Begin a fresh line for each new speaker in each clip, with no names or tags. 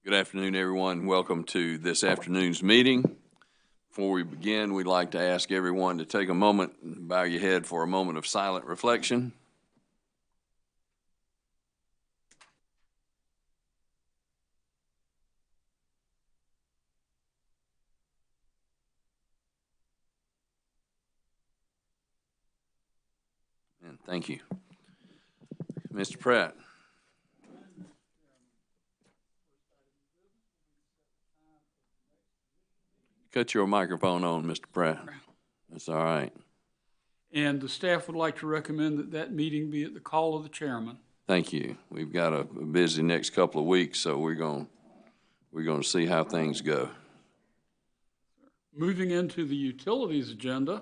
Good afternoon, everyone. Welcome to this afternoon's meeting. Before we begin, we'd like to ask everyone to take a moment and bow your head for a moment of silent reflection. And thank you. Mr. Pratt. Cut your microphone on, Mr. Pratt. That's all right.
And the staff would like to recommend that that meeting be at the call of the chairman.
Thank you. We've got a busy next couple of weeks, so we're going to see how things go.
Moving into the utilities agenda,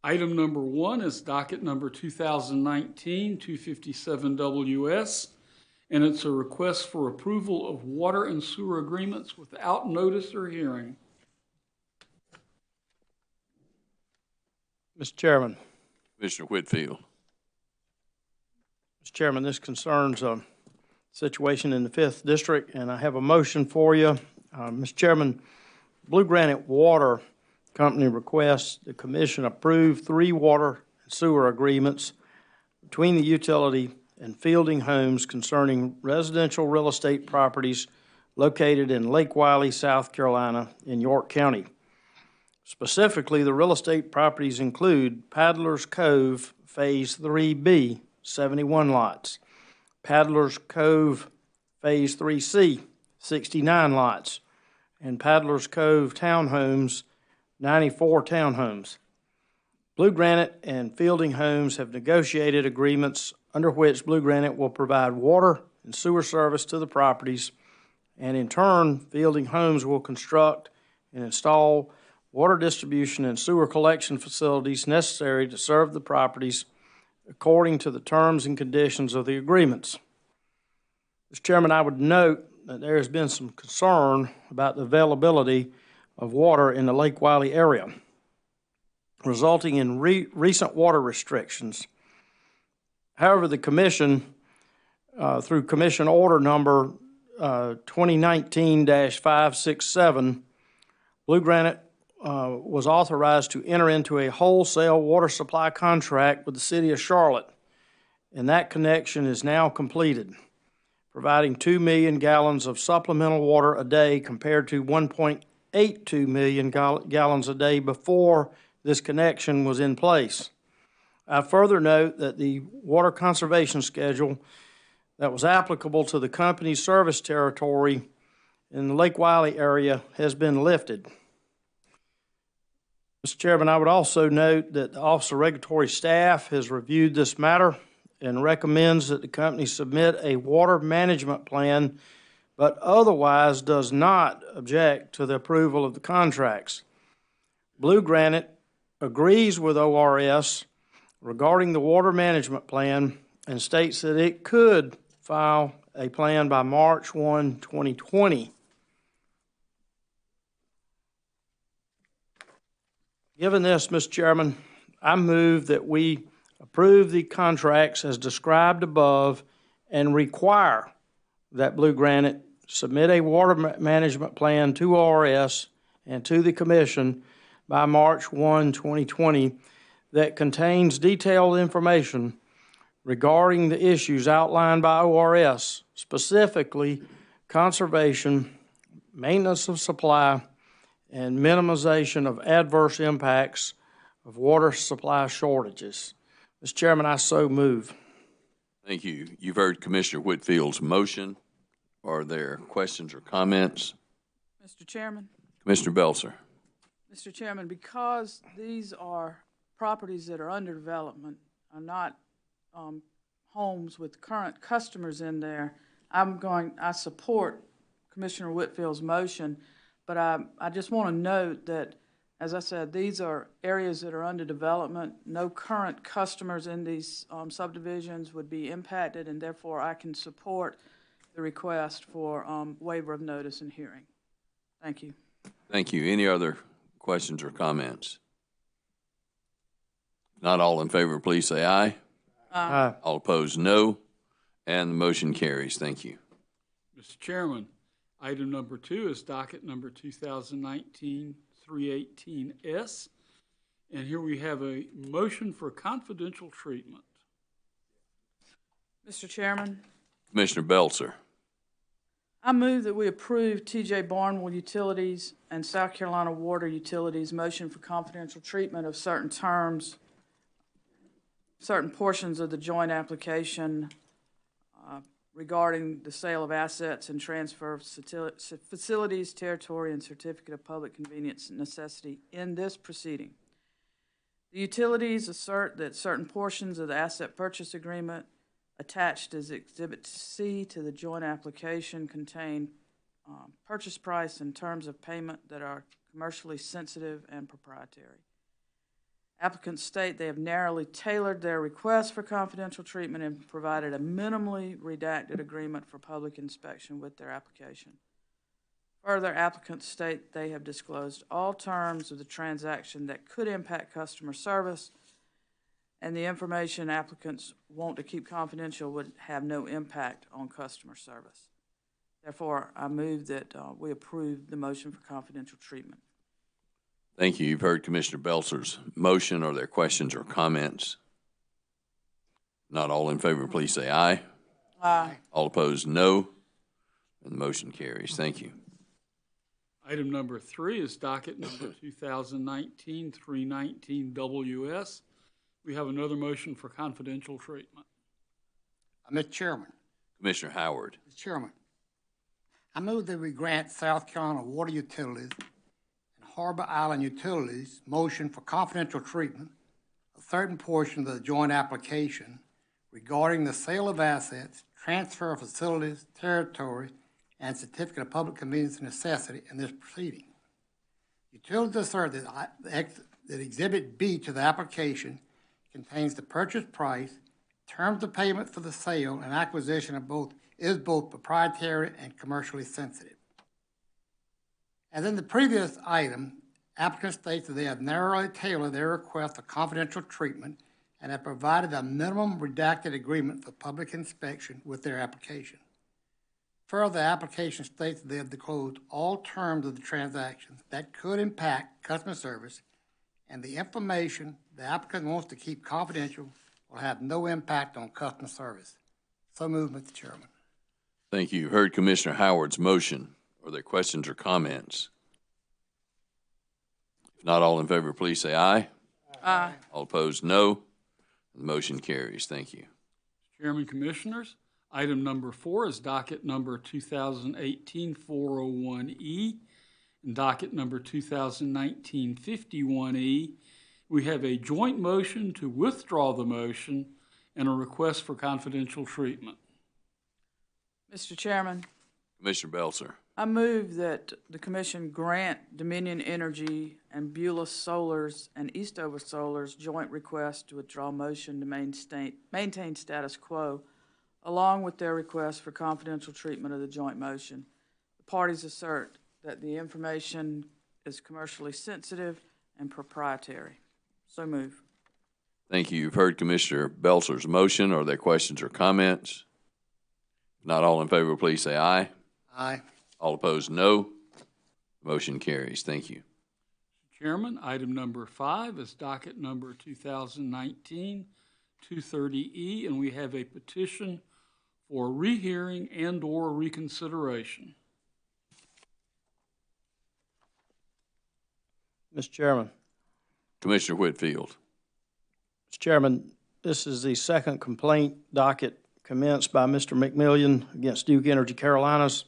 item number 1 is docket number 2019-257 WS, and it's a request for approval of water and sewer agreements without notice or hearing.
Mr. Chairman.
Commissioner Whitfield.
Mr. Chairman, this concerns a situation in the 5th District, and I have a motion for you. Mr. Chairman, Blue Granite Water Company requests the Commission approve 3 water and sewer agreements between the utility and Fielding Homes concerning residential real estate properties located in Lake Wiley, South Carolina, in York County. Specifically, the real estate properties include Paddler's Cove Phase 3B, 71 lots, Paddler's Cove Phase 3C, 69 lots, and Paddler's Cove Townhomes, 94 townhomes. Blue Granite and Fielding Homes have negotiated agreements under which Blue Granite will provide water and sewer service to the properties, and in turn, Fielding Homes will construct and install water distribution and sewer collection facilities necessary to serve the properties according to the terms and conditions of the agreements. Mr. Chairman, I would note that there has been some concern about the availability of water in the Lake Wiley area, resulting in recent water restrictions. However, the Commission, through Commission Order Number 2019-567, Blue Granite was authorized to enter into a wholesale water supply contract with the City of Charlotte, and that connection is now completed, providing 2 million gallons of supplemental water a day compared to 1.82 million gallons a day before this connection was in place. I further note that the water conservation schedule that was applicable to the company's service territory in the Lake Wiley area has been lifted. Mr. Chairman, I would also note that the Office of Regulatory Staff has reviewed this matter and recommends that the company submit a water management plan, but otherwise does not object to the approval of the contracts. Blue Granite agrees with ORS regarding the water management plan and states that it could file a plan by March 1, 2020. Given this, Mr. Chairman, I move that we approve the contracts as described above and require that Blue Granite submit a water management plan to ORS and to the Commission by March 1, 2020 that contains detailed information regarding the issues outlined by ORS, specifically conservation, maintenance of supply, and minimization of adverse impacts of water supply shortages. Mr. Chairman, I so move.
Thank you. You've heard Commissioner Whitfield's motion. Are there questions or comments?
Mr. Chairman.
Commissioner Belser.
Mr. Chairman, because these are properties that are under development, are not homes with current customers in there, I support Commissioner Whitfield's motion. But I just want to note that, as I said, these are areas that are under development. No current customers in these subdivisions would be impacted, and therefore I can support the request for waiver of notice and hearing. Thank you.
Thank you. Any other questions or comments? Not all in favor, please say aye.
Aye.
All opposed, no. And the motion carries. Thank you.
Mr. Chairman, item number 2 is docket number 2019-318S. And here we have a motion for confidential treatment.
Mr. Chairman,
Commissioner Belzer.
I move that we approve T.J. Barnwell Utilities and South Carolina Water Utilities motion for confidential treatment of certain terms, certain portions of the joint application regarding the sale of assets and transfer of facilities, territory, and certificate of public convenience and necessity in this proceeding. The utilities assert that certain portions of the asset purchase agreement attached as Exhibit C to the joint application contain purchase price and terms of payment that are commercially sensitive and proprietary. Applicants state they have narrowly tailored their request for confidential treatment and provided a minimally redacted agreement for public inspection with their application. Further, applicants state they have disclosed all terms of the transaction that could impact customer service, and the information applicants want to keep confidential would have no impact on customer service. Therefore, I move that we approve the motion for confidential treatment.
Thank you. You've heard Commissioner Belzer's motion. Are there questions or comments? Not all in favor, please say aye.
Aye.
All opposed, no. And the motion carries. Thank you.
Item number 3 is docket number 2019-319WS. We have another motion for confidential treatment.
Mr. Chairman.
Commissioner Howard.
Mr. Chairman, I move that we grant South Carolina Water Utilities and Harbor Island Utilities motion for confidential treatment of certain portions of the joint application regarding the sale of assets, transfer of facilities, territory, and certificate of public convenience and necessity in this proceeding. Utilities assert that Exhibit B to the application contains the purchase price, terms of payment for the sale and acquisition of both proprietary and commercially sensitive. As in the previous item, applicant states that they have narrowly tailored their request for confidential treatment and have provided a minimum redacted agreement for public inspection with their application. Further, the application states that they have disclosed all terms of the transactions that could impact customer service, and the information the applicant wants to keep confidential will have no impact on customer service. So moved, Mr. Chairman.
Thank you. You've heard Commissioner Howard's motion. Are there questions or comments? If not all in favor, please say aye.
Aye.
All opposed, no. The motion carries. Thank you.
Chairman, Commissioners, item number 4 is docket number 2018-401E and docket number 2019-51E. We have a joint motion to withdraw the motion and a request for confidential treatment.
Mr. Chairman,
Commissioner Belzer.
I move that the Commission grant Dominion Energy and Beulah Solars and Eastover Solars joint request to withdraw motion to maintain status quo, along with their request for confidential treatment of the joint motion. The parties assert that the information is commercially sensitive and proprietary. So move.
Thank you. You've heard Commissioner Belzer's motion. Are there questions or comments? If not all in favor, please say aye.
Aye.
All opposed, no. Motion carries. Thank you.
Chairman, item number 5 is docket number 2019-230E, and we have a petition for rehearing and/or reconsideration.
Mr. Chairman.
Commissioner Whitfield.
Mr. Chairman, this is the second complaint docket commenced by Mr. McMillian against Duke Energy Carolinas.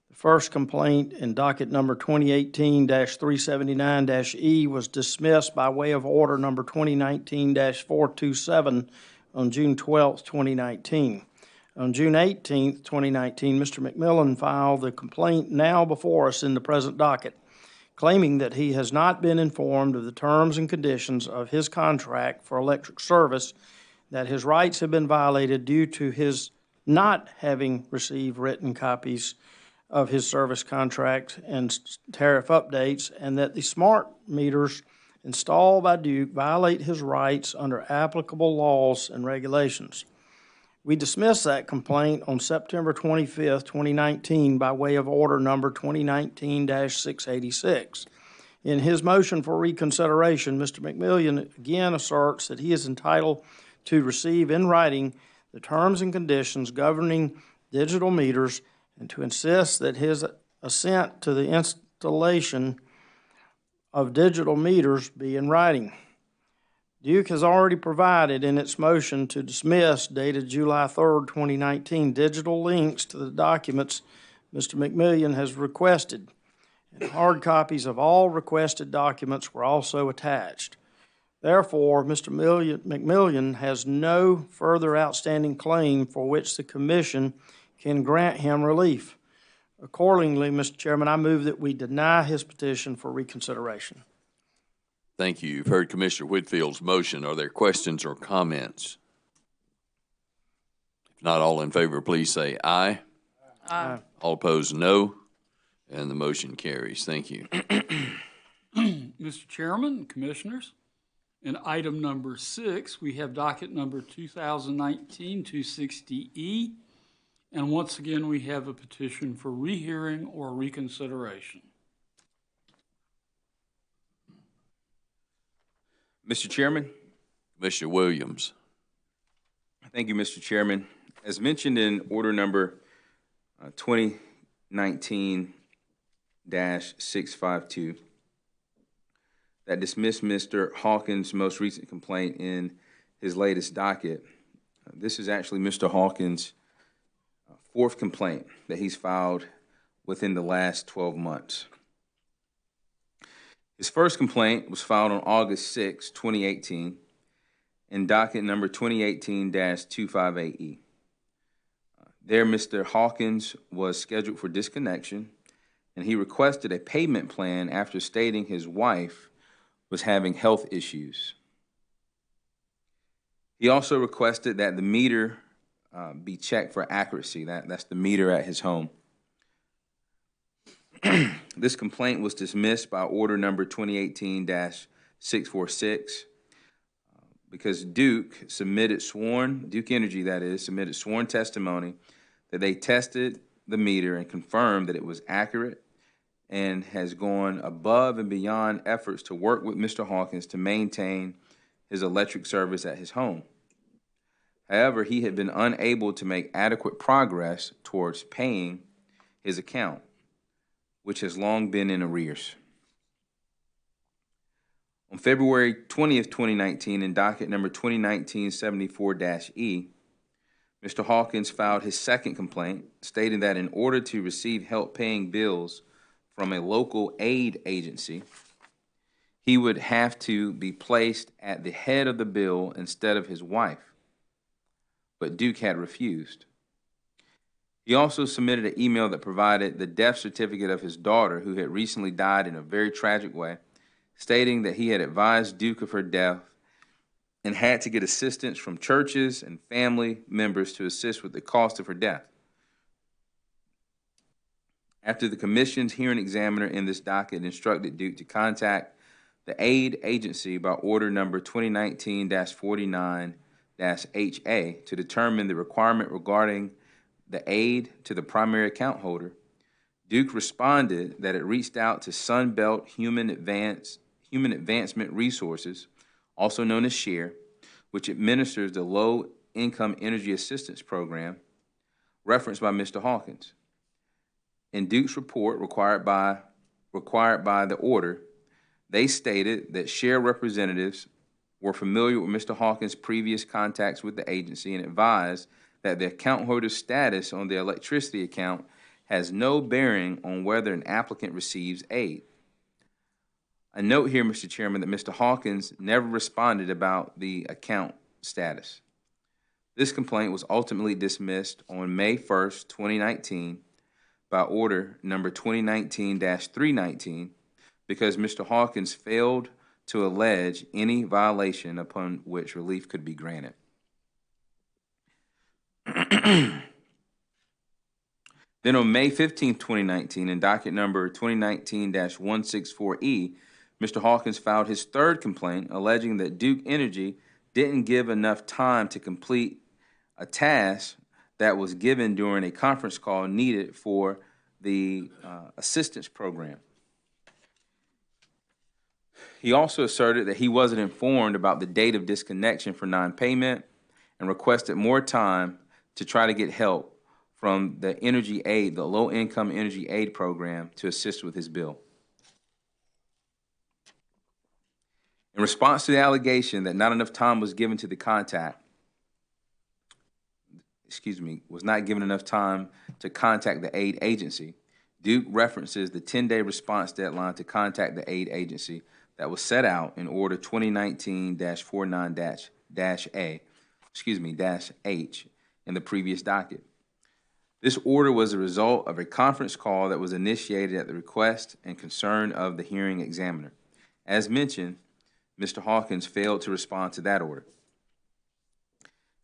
The first complaint in docket number 2018-379-E was dismissed by way of order number 2019-427 on June 12, 2019. On June 18, 2019, Mr. McMillan filed the complaint now before us in the present docket, claiming that he has not been informed of the terms and conditions of his contract for electric service, that his rights have been violated due to his not having received written copies of his service contract and tariff updates, and that the smart meters installed by Duke violate his rights under applicable laws and regulations. We dismissed that complaint on September 25th, 2019 by way of order number 2019-686. In his motion for reconsideration, Mr. McMillian again asserts that he is entitled to receive in writing the terms and conditions governing digital meters and to insist that his assent to the installation of digital meters be in writing. Duke has already provided in its motion to dismiss dated July 3rd, 2019, digital links to the documents Mr. McMillian has requested, and hard copies of all requested documents were also attached. Therefore, Mr. McMillian has no further outstanding claim for which the Commission can grant him relief. Accordingly, Mr. Chairman, I move that we deny his petition for reconsideration.
Thank you. You've heard Commissioner Whitfield's motion. Are there questions or comments? If not, all in favor, please say aye.
Aye.
All opposed, no. And the motion carries. Thank you.
Mr. Chairman, Commissioners, in item number 6, we have docket number 2019-260E. And once again, we have a petition for rehearing or reconsideration.
Mr. Chairman.
Commissioner Williams.
Thank you, Mr. Chairman. As mentioned in order number 2019-652, that dismissed Mr. Hawkins' most recent complaint in his latest docket. This is actually Mr. Hawkins' fourth complaint that he's filed within the last 12 months. His first complaint was filed on August 6, 2018, in docket number 2018-258E. There, Mr. Hawkins was scheduled for disconnection, and he requested a payment plan after stating his wife was having health issues. He also requested that the meter be checked for accuracy. That's the meter at his home. This complaint was dismissed by order number 2018-646 because Duke Energy, submitted sworn testimony that they tested the meter and confirmed that it was accurate and has gone above and beyond efforts to work with Mr. Hawkins to maintain his electric service at his home. However, he had been unable to make adequate progress towards paying his account, which has long been in arrears. On February 20th, 2019, in docket number 2019-74-E, Mr. Hawkins filed his second complaint, stating that in order to receive help paying bills from a local aid agency, he would have to be placed at the head of the bill instead of his wife. But Duke had refused. He also submitted an email that provided the death certificate of his daughter, who had recently died in a very tragic way, stating that he had advised Duke of her death and had to get assistance from churches and family members to assist with the cost of her death. After the Commission's hearing examiner in this docket instructed Duke to contact the aid agency by order number 2019-49-HA to determine the requirement regarding the aid to the primary account holder, Duke responded that it reached out to Sunbelt Human Advancement Resources, also known as SHARE, which administers the Low Income Energy Assistance Program, referenced by Mr. Hawkins. In Duke's report required by the order, they stated that SHARE representatives were familiar with Mr. Hawkins' previous contacts with the agency and advised that the account holder's status on the electricity account has no bearing on whether an applicant receives aid. I note here, Mr. Chairman, that Mr. Hawkins never responded about the account status. This complaint was ultimately dismissed on May 1st, 2019 by order number 2019-319 because Mr. Hawkins failed to allege any violation upon which relief could be granted. Then on May 15, 2019, in docket number 2019-164E, Mr. Hawkins filed his third complaint alleging that Duke Energy didn't give enough time to complete a task that was given during a conference call needed for the assistance program. He also asserted that he wasn't informed about the date of disconnection for non-payment and requested more time to try to get help from the energy aid, the low-income energy aid program, to assist with his bill. In response to the allegation that not enough time was given to the was not given enough time to contact the aid agency, Duke references the 10-day response deadline to contact the aid agency that was set out in Order 2019-49-H in the previous docket. This order was a result of a conference call that was initiated at the request and concern of the hearing examiner. As mentioned, Mr. Hawkins failed to respond to that order.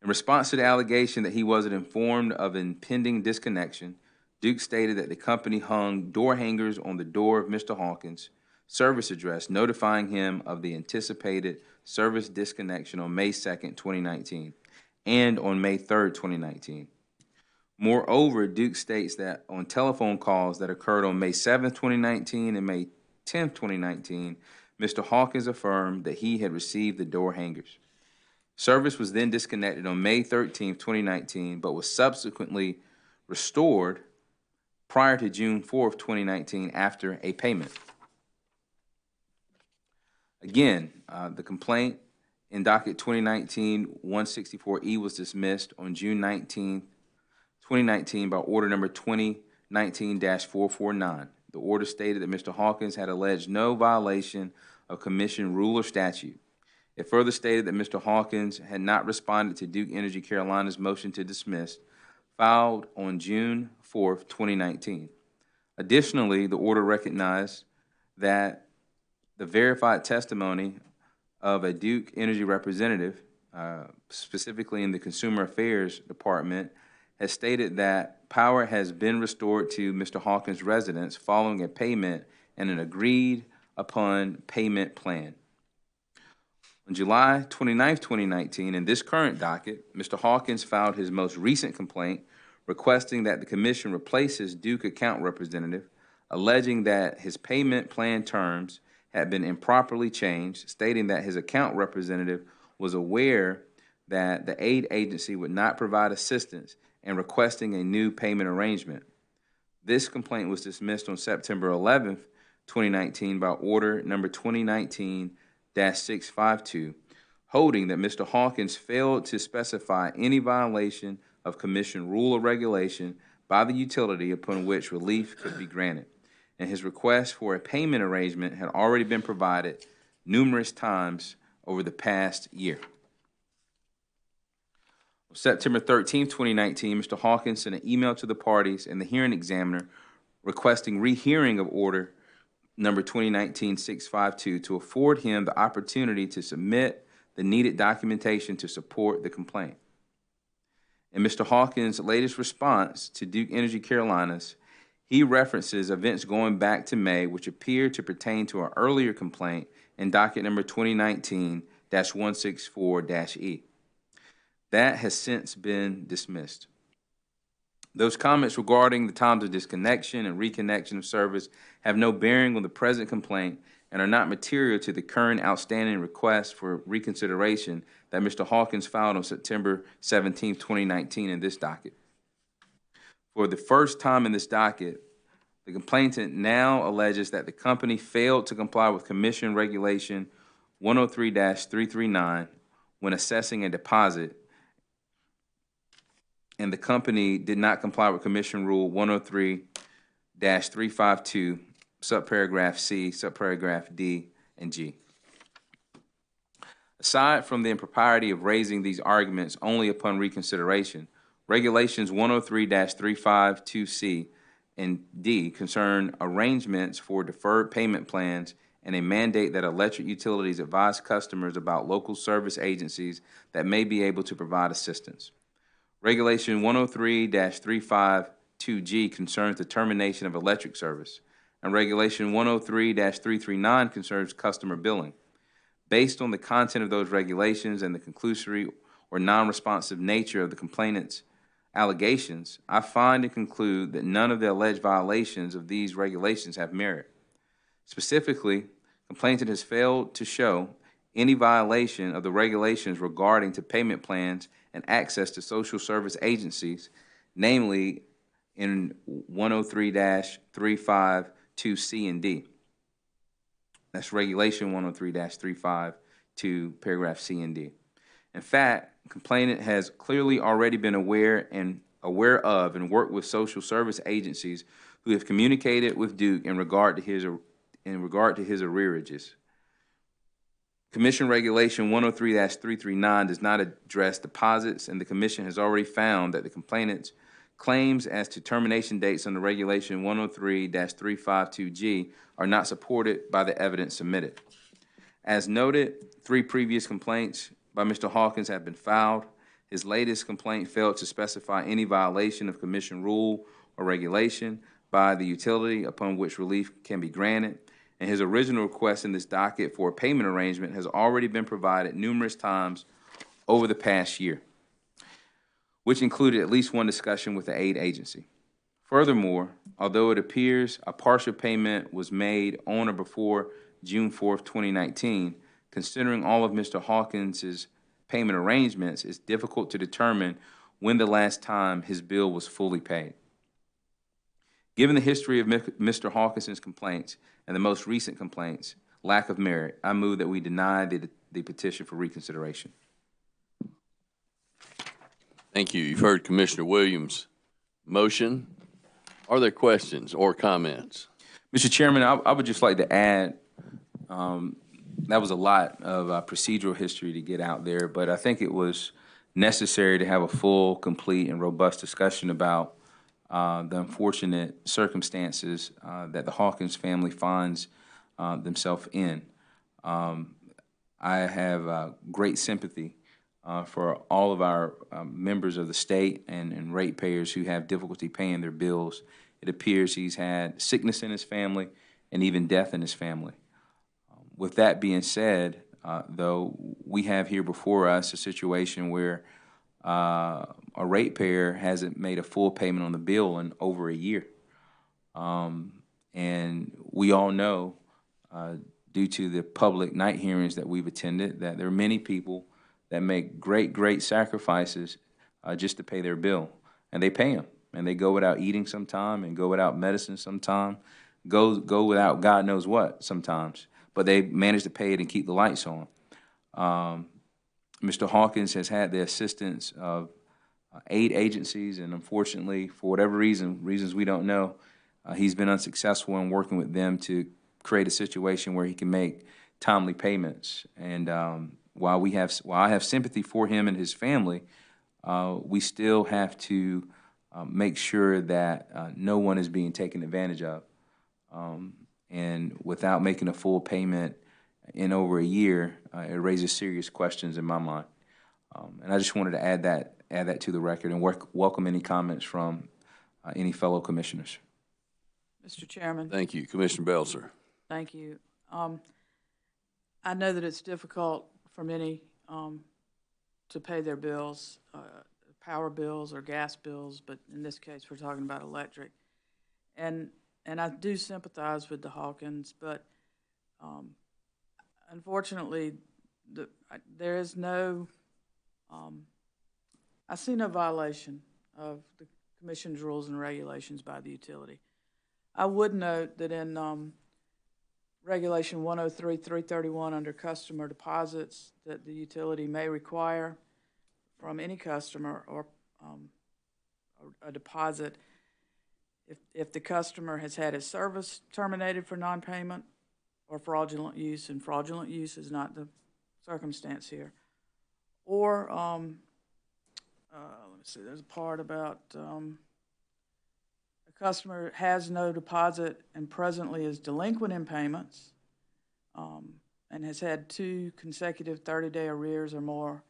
In response to the allegation that he wasn't informed of impending disconnection, Duke stated that the company hung door hangers on the door of Mr. Hawkins' service address, notifying him of the anticipated service disconnection on May 2nd, 2019, and on May 3rd, 2019. Moreover, Duke states that on telephone calls that occurred on May 7th, 2019 and May 10th, 2019, Mr. Hawkins affirmed that he had received the door hangers. Service was then disconnected on May 13th, 2019, but was subsequently restored prior to June 4th, 2019, after a payment. Again, the complaint in docket 2019-164E was dismissed on June 19th, 2019 by order number 2019-449. The order stated that Mr. Hawkins had alleged no violation of commission rule or statute. It further stated that Mr. Hawkins had not responded to Duke Energy Carolina's motion to dismiss, filed on June 4th, 2019. Additionally, the order recognized that the verified testimony of a Duke Energy representative, specifically in the Consumer Affairs Department, has stated that power has been restored to Mr. Hawkins' residence following a payment and an agreed upon payment plan. On July 29, 2019, in this current docket, Mr. Hawkins filed his most recent complaint requesting that the commission replace his Duke account representative, alleging that his payment plan terms had been improperly changed, stating that his account representative was aware that the aid agency would not provide assistance and requesting a new payment arrangement. This complaint was dismissed on September 11th, 2019 by order number 2019-652, holding that Mr. Hawkins failed to specify any violation of commission rule or regulation by the utility upon which relief could be granted, and his request for a payment arrangement had already been provided numerous times over the past year. On September 13, 2019, Mr. Hawkins sent an email to the parties and the hearing examiner requesting rehearing of order number 2019-652 to afford him the opportunity to submit the needed documentation to support the complaint. In Mr. Hawkins' latest response to Duke Energy Carolinas, he references events going back to May which appear to pertain to an earlier complaint in docket number 2019-164-E. That has since been dismissed. Those comments regarding the times of disconnection and reconnection of service have no bearing on the present complaint and are not material to the current outstanding request for reconsideration that Mr. Hawkins filed on September 17, 2019 in this docket. For the first time in this docket, the complainant now alleges that the company failed to comply with Commission Regulation 103-339 when assessing a deposit, and the company did not comply with Commission Rule 103-352, subparagraph C, subparagraph D, and G. Aside from the impropriety of raising these arguments only upon reconsideration, Regulations 103-352C and D concern arrangements for deferred payment plans and a mandate that electric utilities advise customers about local service agencies that may be able to provide assistance. Regulation 103-352G concerns the termination of electric service, and Regulation 103-339 concerns customer billing. Based on the content of those regulations and the conclusory or non-responsive nature of the complainant's allegations, I find and conclude that none of the alleged violations of these regulations have merit. Specifically, complainant has failed to show any violation of the regulations regarding to payment plans and access to social service agencies, namely in 103-352C and D. That's Regulation 103-352, paragraph C and D. In fact, complainant has clearly already been aware of and worked with social service agencies who have communicated with Duke in regard to his arrearages. Commission Regulation 103-339 does not address deposits, and the Commission has already found that the complainant's claims as to termination dates under Regulation 103-352G are not supported by the evidence submitted. As noted, 3 previous complaints by Mr. Hawkins have been filed. His latest complaint failed to specify any violation of Commission rule or regulation by the utility upon which relief can be granted, and his original request in this docket for a payment arrangement has already been provided numerous times over the past year, which included at least one discussion with the aid agency. Furthermore, although it appears a partial payment was made on or before June 4th, 2019, considering all of Mr. Hawkins's payment arrangements, it's difficult to determine when the last time his bill was fully paid. Given the history of Mr. Hawkins's complaints and the most recent complaints' lack of merit, I move that we deny the petition for reconsideration.
Thank you. You've heard Commissioner Williams' motion. Are there questions or comments?
Mr. Chairman, I would just like to add, that was a lot of procedural history to get out there, but I think it was necessary to have a full, complete, and robust discussion about the unfortunate circumstances that the Hawkins family finds themselves in. I have great sympathy for all of our members of the state and ratepayers who have difficulty paying their bills. It appears he's had sickness in his family and even death in his family. With that being said, though, we have here before us a situation where a ratepayer hasn't made a full payment on the bill in over a year. And we all know, due to the public night hearings that we've attended, that there are many people that make great sacrifices just to pay their bill. And they pay them. And they go without eating sometime and go without medicine sometime, go without God knows what sometimes. But they manage to pay it and keep the lights on. Mr. Hawkins has had the assistance of aid agencies, and unfortunately, for whatever reasons we don't know, he's been unsuccessful in working with them to create a situation where he can make timely payments. And while I have sympathy for him and his family, we still have to make sure that no one is being taken advantage of. And without making a full payment in over a year, it raises serious questions in my mind. And I just wanted to add that to the record and welcome any comments from any fellow commissioners.
Mr. Chairman.
Thank you. Commissioner Belzer.
Thank you. I know that it's difficult for many to pay their bills, power bills or gas bills, but in this case we're talking about electric. And I do sympathize with the Hawkins, but unfortunately there is no, I see no violation of the Commission's rules and regulations by the utility. I would note that in Regulation 103-331 under customer deposits that the utility may require from any customer or a deposit if the customer has had his service terminated for non-payment or fraudulent use, and fraudulent use is not the circumstance here. Or, let me see, there's a part about a customer has no deposit and presently is delinquent in payments and has had 2 consecutive 30-day arrears or more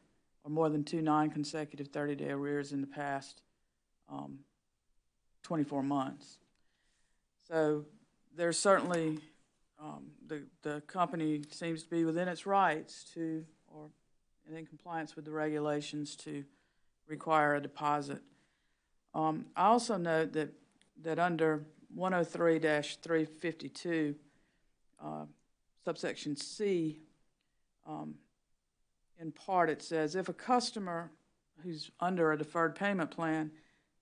than 2 non-consecutive 30-day arrears in the past 24 months. So there's certainly, the company seems to be within its rights to, or and in compliance with the regulations to require a deposit. I also note that under 103-352, subsection C, in part it says, if a customer who's under a deferred payment plan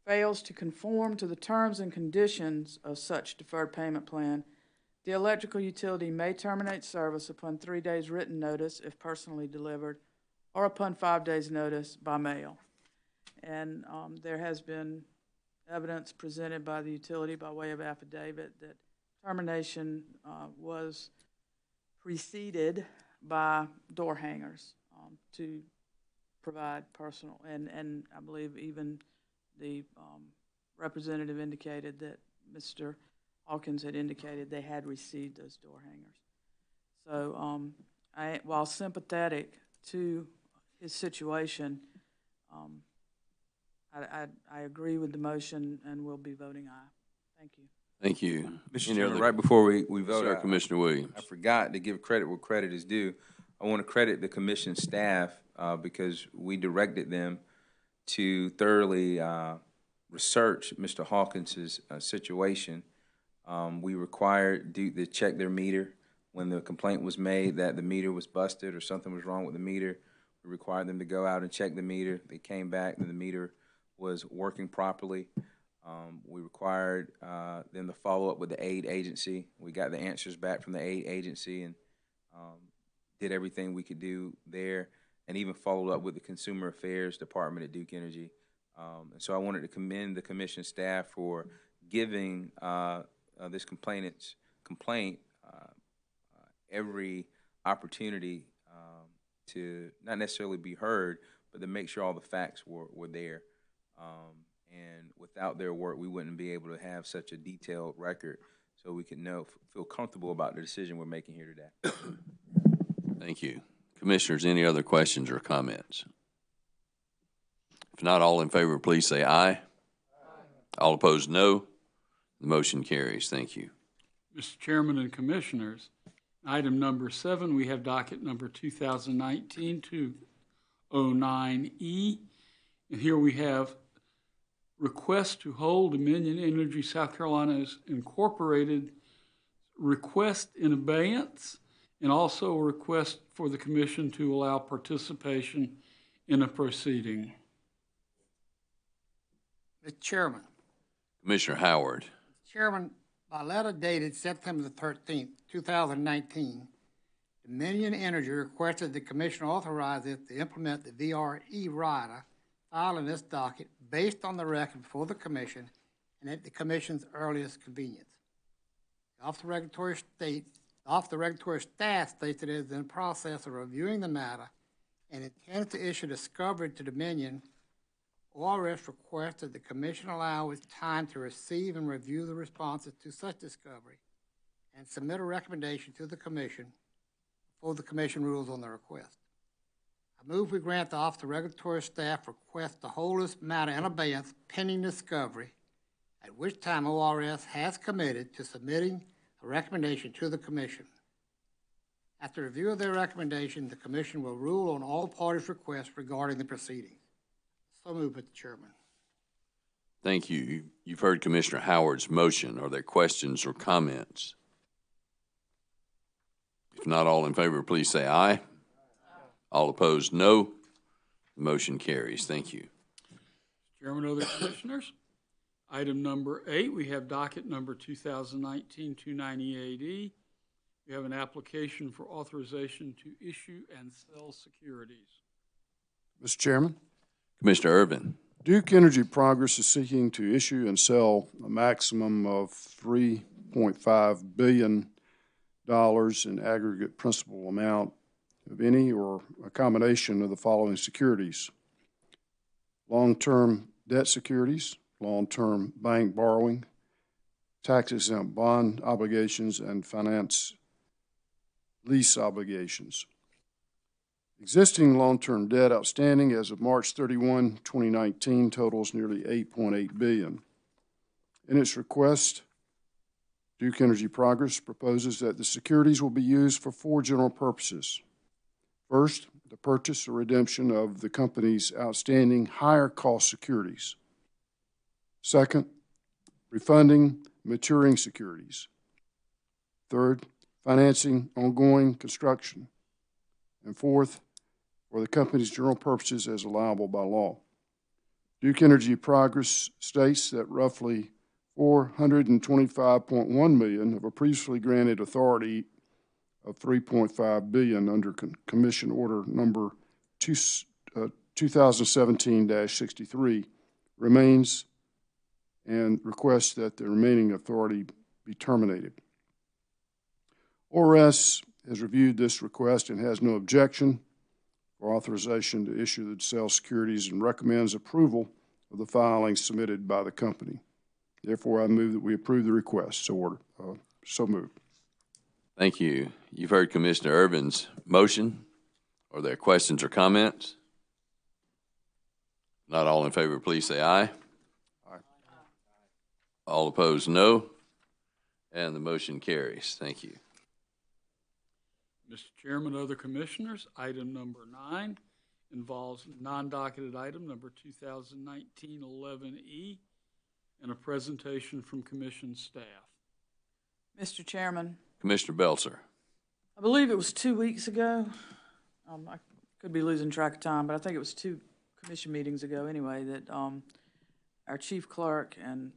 fails to conform to the terms and conditions of such deferred payment plan, the electrical utility may terminate service upon 3 days written notice if personally delivered, or upon 5 days notice by mail. And there has been evidence presented by the utility by way of affidavit that termination was preceded by door hangers to provide personal, and I believe even the representative indicated that Mr. Hawkins had indicated they had received those door hangers. So while sympathetic to his situation, I agree with the motion and will be voting aye. Thank you.
Thank you.
Mr.
Any
Chairman,
other-
right before we vote,
Sir, Commissioner Williams.
I forgot to give credit where credit is due. I want to credit the commission staff because we directed them to thoroughly research Mr. Hawkins's situation. We required Duke to check their meter when the complaint was made that the meter was busted or something was wrong with the meter. We required them to go out and check the meter. They came back and the meter was working properly. We required them to follow up with the aid agency. We got the answers back from the aid agency and did everything we could do there, and even followed up with the Consumer Affairs Department at Duke Energy. And so I wanted to commend the commission staff for giving this complaint every opportunity to not necessarily be heard, but to make sure all the facts were there. And without their work, we wouldn't be able to have such a detailed record so we could feel comfortable about the decision we're making here today.
Thank you. Commissioners, any other questions or comments? If not, all in favor, please say aye. All opposed, no. The motion carries. Thank you.
Mr. Chairman and Commissioners, item number 7, we have docket number 2019-209E. And here we have request to hold Dominion Energy South Carolina's Incorporated request in abeyance, and also a request for the commission to allow participation in a proceeding.
Mr. Chairman.
Commissioner Howard.
Chairman, by letter dated September the 13th, 2019, Dominion Energy requested the Commission authorize it to implement the VRE rider filed in this docket based on the record before the Commission and at the Commission's earliest convenience. The Office of Regulatory Staff states that it is in the process of reviewing the matter and intends to issue discovery to Dominion. ORS requested the Commission allow its time to receive and review the responses to such discovery and submit a recommendation to the Commission before the Commission rules on the request. I move we grant the Office of Regulatory Staff request to hold this matter in abeyance pending discovery, at which time ORS has committed to submitting a recommendation to the Commission. After review of their recommendation, the Commission will rule on all parties' requests regarding the proceedings. So moved, Mr. Chairman.
Thank you. You've heard Commissioner Howard's motion. Are there questions or comments? If not, all in favor, please say aye. All opposed, no. The motion carries. Thank you.
Chairman, other commissioners. Item number 8, we have docket number 2019-298E. We have an application for authorization to issue and sell securities.
Mr. Chairman,
Commissioner Irvin.
Duke Energy Progress is seeking to issue and sell a maximum of $3.5 billion in aggregate principal amount of any or a combination of the following securities: long-term debt securities, long-term bank borrowing, tax-exempt bond obligations, and finance lease obligations. Existing long-term debt outstanding as of March 31, 2019 totals nearly $8.8 billion. In its request, Duke Energy Progress proposes that the securities will be used for 4 general purposes. First, the purchase or redemption of the company's outstanding higher-cost securities. Second, refunding maturing securities. Third, financing ongoing construction. And fourth, for the company's general purposes as allowable by law. Duke Energy Progress states that roughly $425.1 million of a previously granted authority of $3.5 billion under Commission Order Number 2017-63 remains, and requests that the remaining authority be terminated. ORS has reviewed this request and has no objection for authorization to issue the sale securities and recommends approval of the filings submitted by the company. Therefore, I move that we approve the request. So moved.
Thank you. You've heard Commissioner Irvin's motion. Are there questions or comments? Not all in favor, please say aye.
Aye.
All opposed, no. And the motion carries. Thank you.
Mr. Chairman, other commissioners, item number 9 involves non-docketed item number 2019-11E and a presentation from commission staff.
Mr. Chairman,
Commissioner Belzer.
I believe it was 2 weeks ago. I could be losing track of time, but I think it was 2 commission meetings ago anyway that our chief clerk and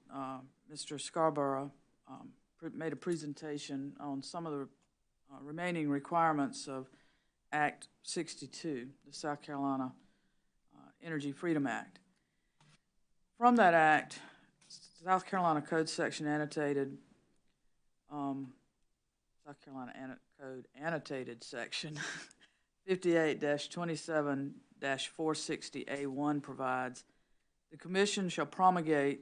Mr. Scarborough made a presentation on some of the remaining requirements of Act 62, the South Carolina Energy Freedom Act. From that act, South Carolina Code Section annotated, South Carolina Code annotated section 58-27-460A1 provides, the Commission shall promulgate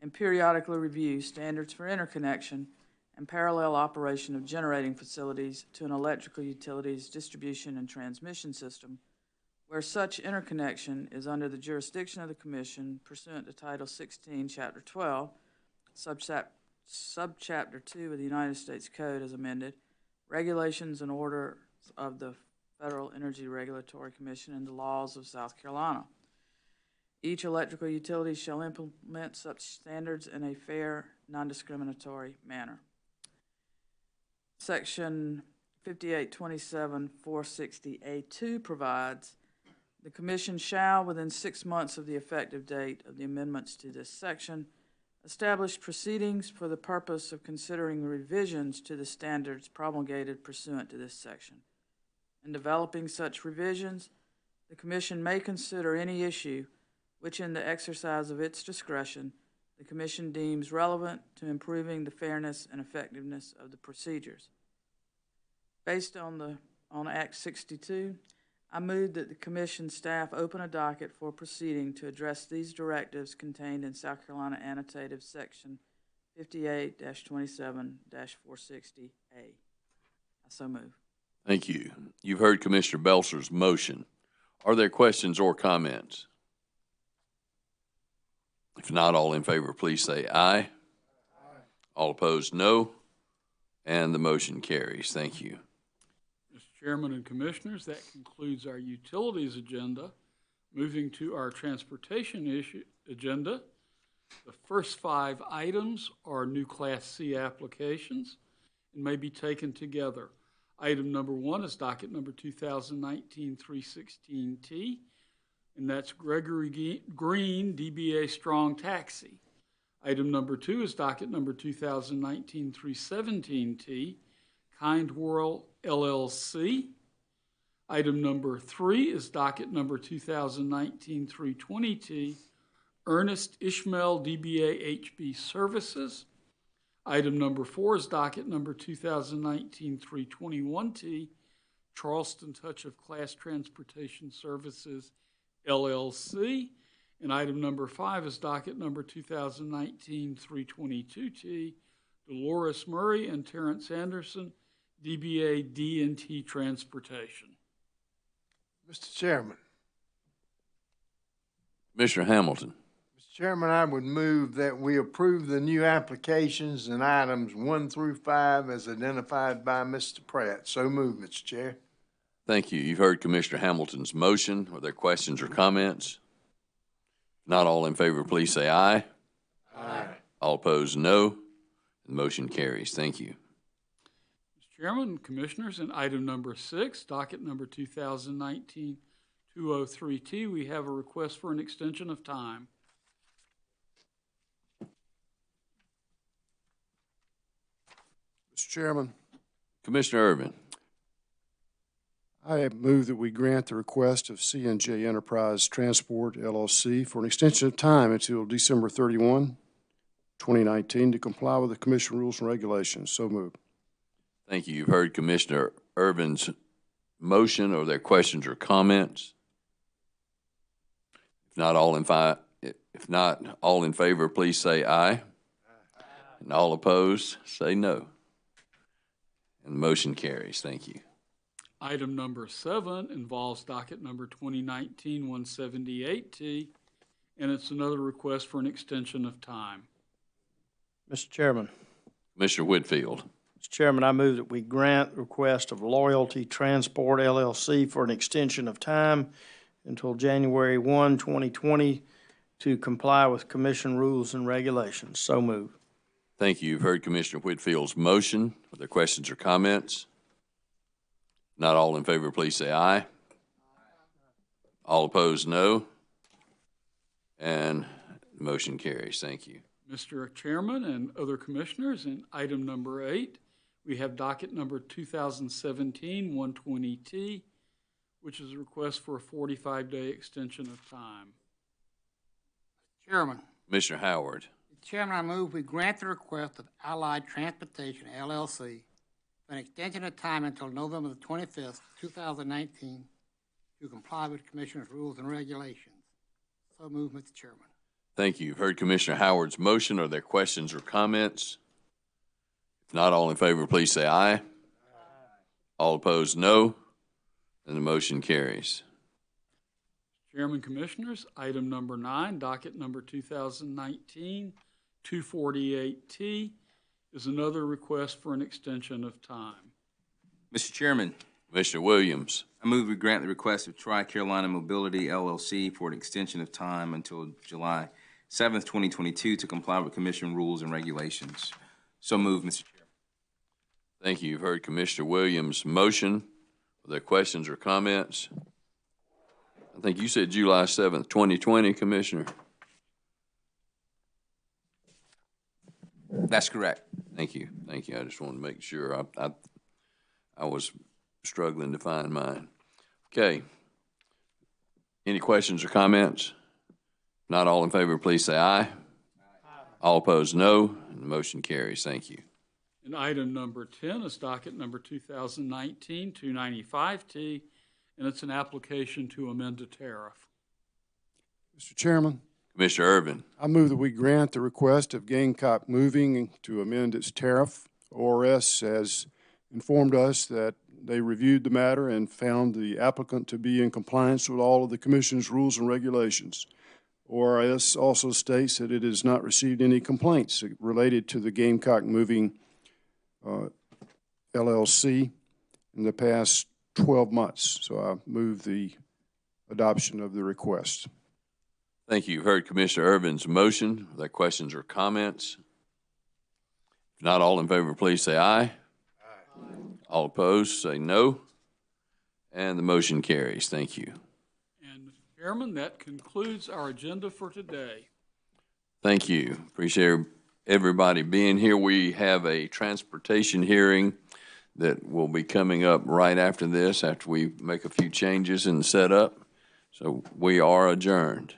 and periodically review standards for interconnection and parallel operation of generating facilities to an electrical utilities distribution and transmission system where such interconnection is under the jurisdiction of the Commission pursuant to Title 16, Chapter 12, Subchapter 2 of the United States Code as amended, regulations and orders of the Federal Energy Regulatory Commission and the laws of South Carolina. Each electrical utility shall implement such standards in a fair, non-discriminatory manner. Section 58-27-460A2 provides, the Commission shall, within 6 months of the effective date of the amendments to this section, establish proceedings for the purpose of considering revisions to the standards promulgated pursuant to this section. In developing such revisions, the Commission may consider any issue which, in the exercise of its discretion, the Commission deems relevant to improving the fairness and effectiveness of the procedures. Based on Act 62, I move that the Commission staff open a docket for proceeding to address these directives contained in South Carolina Annotated Section 58-27-460A. I so move.
Thank you. You've heard Commissioner Belzer's motion. Are there questions or comments? If not, all in favor, please say aye. Aye. All opposed, no. And the motion carries. Thank you.
Mr. Chairman and Commissioners, that concludes our utilities agenda. Moving to our transportation agenda, the first 5 items are new Class C applications and may be taken together. Item number 1 is docket number 2019-316T, and that's Gregory Green, DBA Strong Taxi. Item number 2 is docket number 2019-317T, Kind World LLC. Item number 3 is docket number 2019-320T, Ernest Ishmael, DBA HB Services. Item number 4 is docket number 2019-321T, Charleston Touch of Class Transportation Services, LLC. And item number 5 is docket number 2019-322T, Dolores Murray and Terrence Anderson, DBA D&T Transportation.
Mr. Chairman.
Commissioner Hamilton.
Mr. Chairman, I would move that we approve the new applications and items 1 through 5 as identified by Mr. Pratt. So moved, Mr. Chair.
Thank you. You've heard Commissioner Hamilton's motion. Are there questions or comments? Not all in favor, please say aye. Aye. All opposed, no. The motion carries. Thank you.
Mr. Chairman, Commissioners, in item number 6, docket number 2019-203T, we have a request for an extension of time.
Mr. Chairman,
Commissioner Urban.
I move that we grant the request of C&J Enterprise Transport LLC for an extension of time until December 31, 2019 to comply with the Commission rules and regulations. So moved.
Thank you. You've heard Commissioner Urban's motion. Are there questions or comments? If not all in favor, please say aye. And all opposed, say no. And the motion carries. Thank you.
Item number 7 involves docket number 2019-178T, and it's another request for an extension of time.
Mr. Chairman.
Commissioner Whitfield.
Mr. Chairman, I move that we grant the request of Loyalty Transport LLC for an extension of time until January 1, 2020 to comply with Commission rules and regulations. So moved.
Thank you. You've heard Commissioner Whitfield's motion. Are there questions or comments? Not all in favor, please say aye. All opposed, no. And the motion carries. Thank you.
Mr. Chairman and other commissioners, in item number 8, we have docket number 2017-120T, which is a request for a 45-day extension of time.
Chairman.
Commissioner Howard.
Chairman, I move we grant the request of Allied Transportation LLC for an extension of time until November the 25th, 2019 to comply with Commissioner's rules and regulations. So move, Mr. Chairman.
Thank you. You've heard Commissioner Howard's motion. Are there questions or comments? If not all in favor, please say aye. Aye. All opposed, no. And the motion carries.
Chairman, Commissioners, item number 9, docket number 2019-248T is another request for an extension of time.
Mr. Chairman,
Commissioner Williams.
I move we grant the request of Tri-Carolina Mobility LLC for an extension of time until July 7th, 2022 to comply with Commission rules and regulations. So move, Mr. Chairman.
Thank you. You've heard Commissioner Williams' motion. Are there questions or comments? I think you said July 7th, 2020, Commissioner.
That's correct.
Thank you. Thank you. I just wanted to make sure. I was struggling to find mine. Okay. Any questions or comments? Not all in favor, please say aye. Aye. All opposed, no. And the motion carries. Thank you.
And item number 10 is docket number 2019-295T, and it's an application to amend a tariff.
Mr. Chairman.
Commissioner Urban.
I move that we grant the request of Gamecock Moving to amend its tariff. ORS has informed us that they reviewed the matter and found the applicant to be in compliance with all of the Commission's rules and regulations. ORS also states that it has not received any complaints related to the Gamecock Moving LLC in the past 12 months. So I move the adoption of the request.
Thank you. You've heard Commissioner Urban's motion. Are there questions or comments? If not all in favor, please say aye. Aye. All opposed, say no. And the motion carries. Thank you.
And, Mr. Chairman, that concludes our agenda for today.
Thank you. Appreciate everybody being here. We have a transportation hearing that will be coming up right after this, after we make a few changes in the setup. So we are adjourned.